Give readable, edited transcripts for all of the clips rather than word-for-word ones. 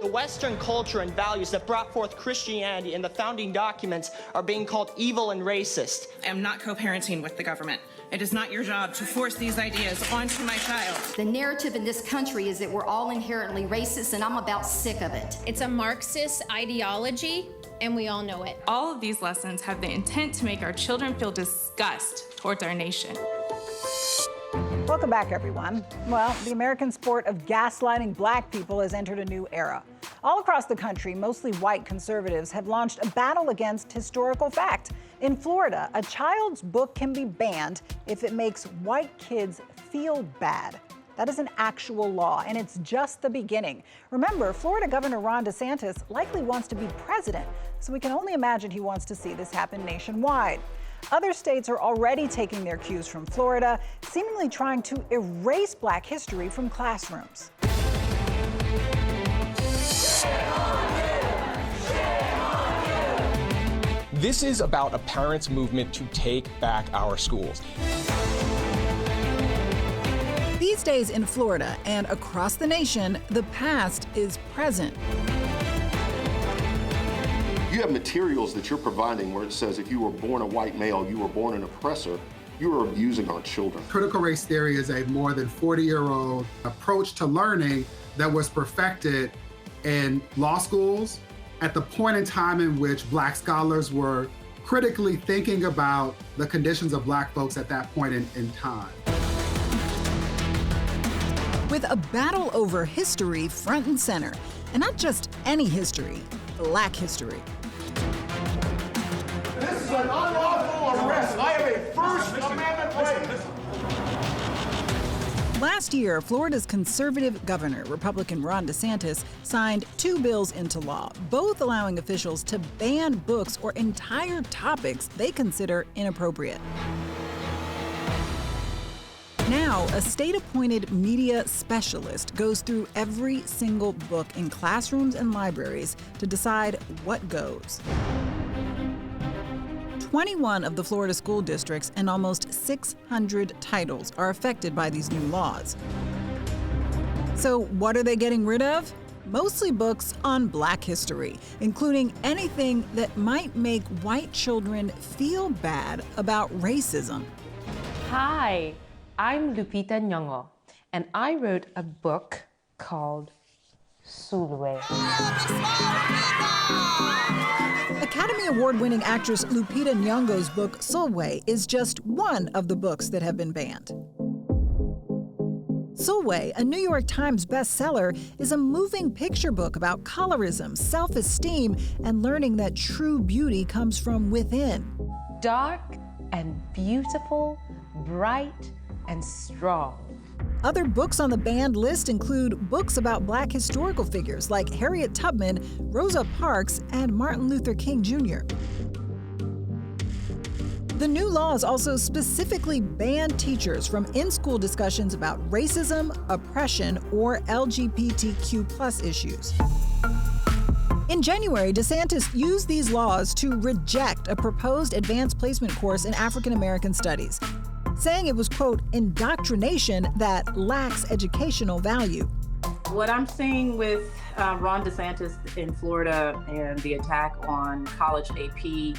The Western culture and values that brought forth Christianity in the founding documents are being called evil and racist. I am not co-parenting with the government. It is not your job to force these ideas onto my child. The narrative in this country is that we're all inherently racist, and I'm about sick of it. It's a Marxist ideology, and we all know it. All of these lessons have the intent to make our children feel disgust towards our nation. Welcome back, everyone. Well, the American sport of gaslighting black people has entered a new era. All across the country, mostly white conservatives have launched a battle against historical fact. In Florida, a child's book can be banned if it makes white kids feel bad. That is an actual law, and it's just the beginning. Remember, Florida Governor Ron DeSantis likely wants to be president, so we can only imagine he wants to see this happen nationwide. Other states are already taking their cues from Florida, seemingly trying to erase black history from classrooms. This is about a parents' movement to take back our schools. These days in Florida and across the nation, the past is present. You have materials that you're providing where it says if you were born a white male, you were born an oppressor, you are abusing our children. Critical race theory is a more than 40-year-old approach to learning that was perfected in law schools at the point in time in which black scholars were critically thinking about the conditions of black folks at that point in time. With a battle over history front and center, and not just any history, black history. This is an unlawful arrest. I have a First Amendment right. Last year, Florida's conservative governor, Republican Ron DeSantis, signed 2 bills into law, both allowing officials to ban books or entire topics they consider inappropriate. Now, a state-appointed media specialist goes through every single book in classrooms and libraries to decide what goes. 21 of the Florida school districts and almost 600 titles are affected by these new laws. So what are they getting rid of? Mostly books on black history, including anything that might make white children feel bad about racism. Hi, I'm Lupita Nyong'o, and I wrote a book called Sulwe. Academy Award-winning actress Lupita Nyong'o's book Sulwe is just one of the books that have been banned. Sulwe, a New York Times bestseller, is a moving picture book about colorism, self-esteem, and learning that true beauty comes from within. Dark and beautiful, bright and strong. Other books on the banned list include books about black historical figures like Harriet Tubman, Rosa Parks, and Martin Luther King Jr. The new laws also specifically ban teachers from in-school discussions about racism, oppression, or LGBTQ+ issues. In January, DeSantis used these laws to reject a proposed advanced placement course in African American studies, saying it was, quote, indoctrination that lacks educational value. What I'm seeing with Ron DeSantis in Florida and the attack on college AP,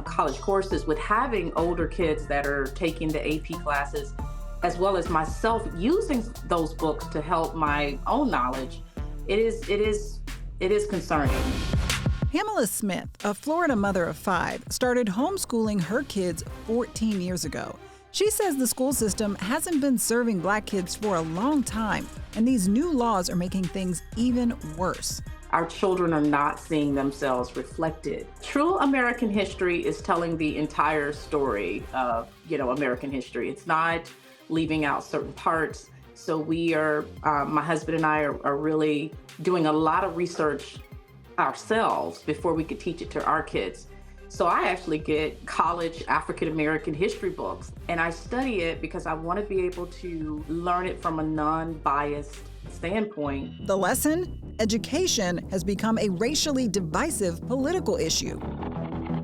college courses, with having older kids that are taking the AP classes, as well as myself using those books to help my own knowledge, it is concerning. Pamela Smith, a Florida mother of 5, started homeschooling her kids 14 years ago. She says the school system hasn't been serving black kids for a long time, and these new laws are making things even worse. Our children are not seeing themselves reflected. True American history is telling the entire story of, American history. It's not leaving out certain parts. So we are, my husband and I are really doing a lot of research ourselves before we could teach it to our kids. So I actually get college African American history books, and I study it because I want to be able to learn it from a non-biased standpoint. The lesson? Education has become a racially divisive political issue.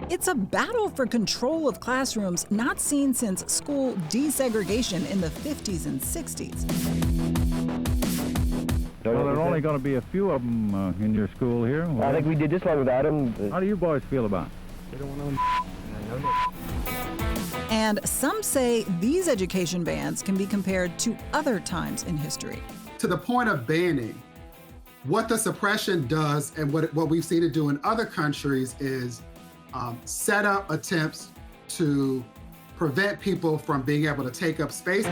It's a battle for control of classrooms not seen since school desegregation in the 50s and 60s. Well, it only going to be a few of them in your school here. I think we did just fine without them. How do you boys feel about it? They don't want no. And some say these education bans can be compared to other times in history. To the point of banning, what the suppression does and what we've seen it do in other countries is set up attempts to prevent people from being able to take up space.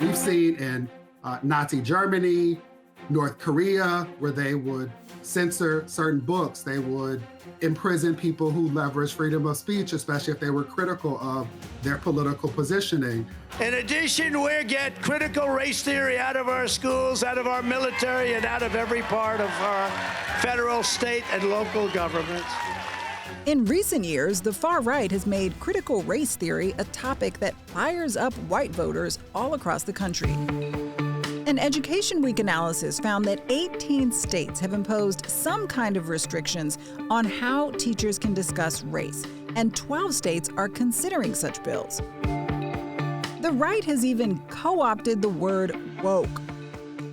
We've seen in Nazi Germany, North Korea, where they would censor certain books. They would imprison people who leverage freedom of speech, especially if they were critical of their political positioning. In addition, we get critical race theory out of our schools, out of our military, and out of every part of our federal, state, and local governments. In recent years, the far right has made critical race theory a topic that fires up white voters all across the country. An Education Week analysis found that 18 states have imposed some kind of restrictions on how teachers can discuss race, and 12 states are considering such bills. The right has even co-opted the word woke.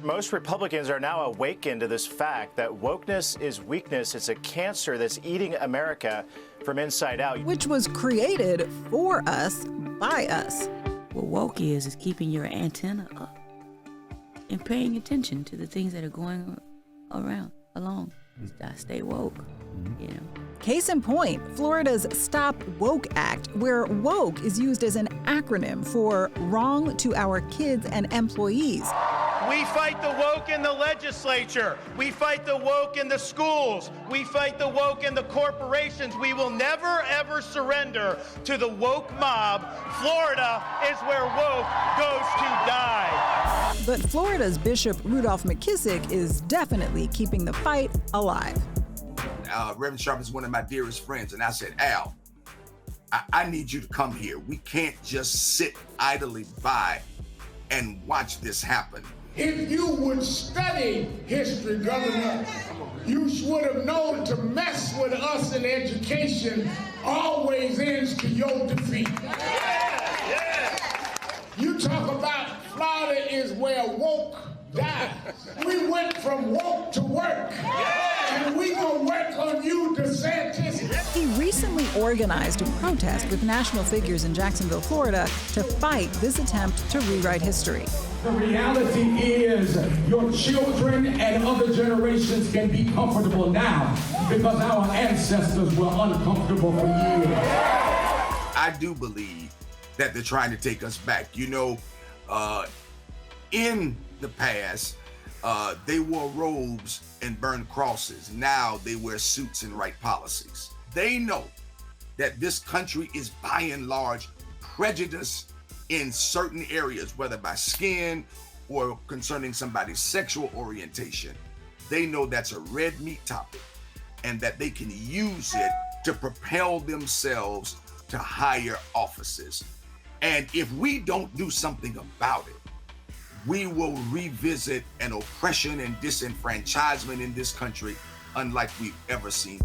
Most Republicans are now awakened to this fact that wokeness is weakness. It's a cancer that's eating America from inside out. Which was created for us, by us. What woke is keeping your antenna up and paying attention to the things that are going along. I stay woke, you know. Case in point, Florida's Stop Woke Act, where woke is used as an acronym for wrong to our kids and employees. We fight the woke in the legislature. We fight the woke in the schools. We fight the woke in the corporations. We will never, ever surrender to the woke mob. Florida is where woke goes to die. But Florida's Bishop Rudolph McKissick is definitely keeping the fight alive. Reverend Sharp is one of my dearest friends, and I said, Al, I need you to come here. We can't just sit idly by and watch this happen. If you would study history, Governor, you would have known to mess with us in education always ends to your defeat. You talk about Florida is where woke dies. We went from woke to work. And we gonna work on you, DeSantis. He recently organized a protest with national figures in Jacksonville, Florida, to fight this attempt to rewrite history. The reality is your children and other generations can be comfortable now because our ancestors were uncomfortable for years. I do believe that they're trying to take us back. You know, in the past, they wore robes and burned crosses. Now they wear suits and write policies. They know that this country is by and large prejudiced in certain areas, whether by skin or concerning somebody's sexual orientation. They know that's a red meat topic and that they can use it to propel themselves to higher offices. And if we don't do something about it, we will revisit an oppression and disenfranchisement in this country unlike we've ever seen.